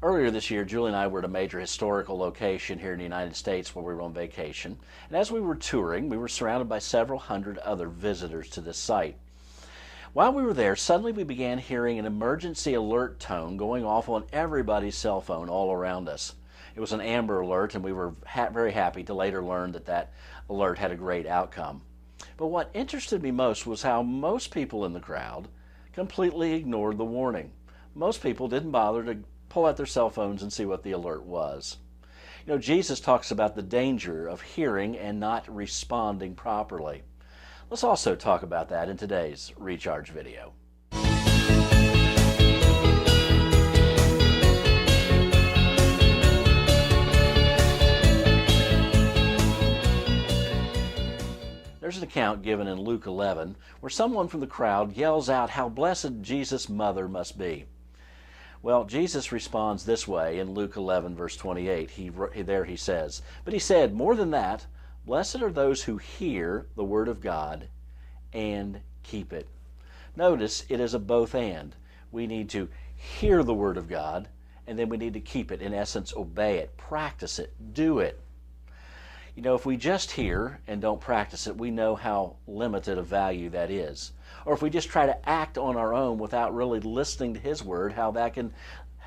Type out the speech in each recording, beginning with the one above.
Earlier this year, Julie and I were at a major historical location here in the United States where we were on vacation. And as we were touring, we were surrounded by several hundred other visitors to this site. While we were there, suddenly we began hearing an emergency alert tone going off on everybody's cell phone all around us. It was an Amber Alert, and we were very happy to later learn that that alert had a great outcome. But what interested me most was how most people in the crowd completely ignored the warning. Most people didn't bother to pull out their cell phones and see what the alert was. You know, Jesus talks about the danger of hearing and not responding properly. Let's also talk about that in today's Recharge video. There's an account given in Luke 11 where someone from the crowd yells out how blessed Jesus' mother must be. Well, Jesus responds this way in Luke 11, verse 28. He says, "But he said, more than that, blessed are those who hear the word of God and keep it." Notice it is a both and. We need to hear the word of God, and then we need to keep it. In essence, obey it, practice it, do it. You know, if we just hear and don't practice it, we know how limited a value that is. Or if we just try to act on our own without really listening to His Word, how that can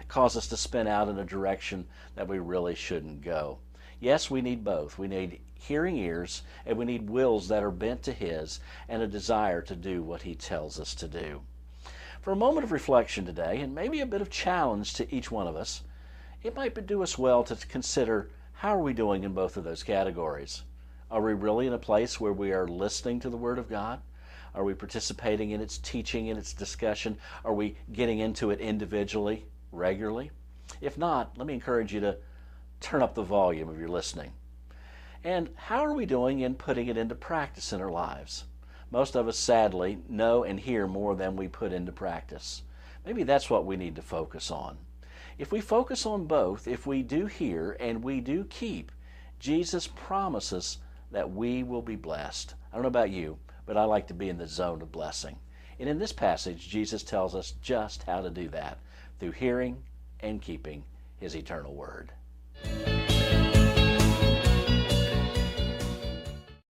cause us to spin out in a direction that we really shouldn't go. Yes, we need both. We need hearing ears, and we need wills that are bent to His, and a desire to do what He tells us to do. For a moment of reflection today, and maybe a bit of challenge to each one of us, it might do us well to consider, how are we doing in both of those categories? Are we really in a place where we are listening to the Word of God? Are we participating in its teaching, in its discussion? Are we getting into it individually, regularly? If not, let me encourage you to turn up the volume of your listening. And how are we doing in putting it into practice in our lives? Most of us, sadly, know and hear more than we put into practice. Maybe that's what we need to focus on. If we focus on both, if we do hear and we do keep, Jesus promises that we will be blessed. I don't know about you, but I like to be in the zone of blessing. And in this passage, Jesus tells us just how to do that, through hearing and keeping His eternal word.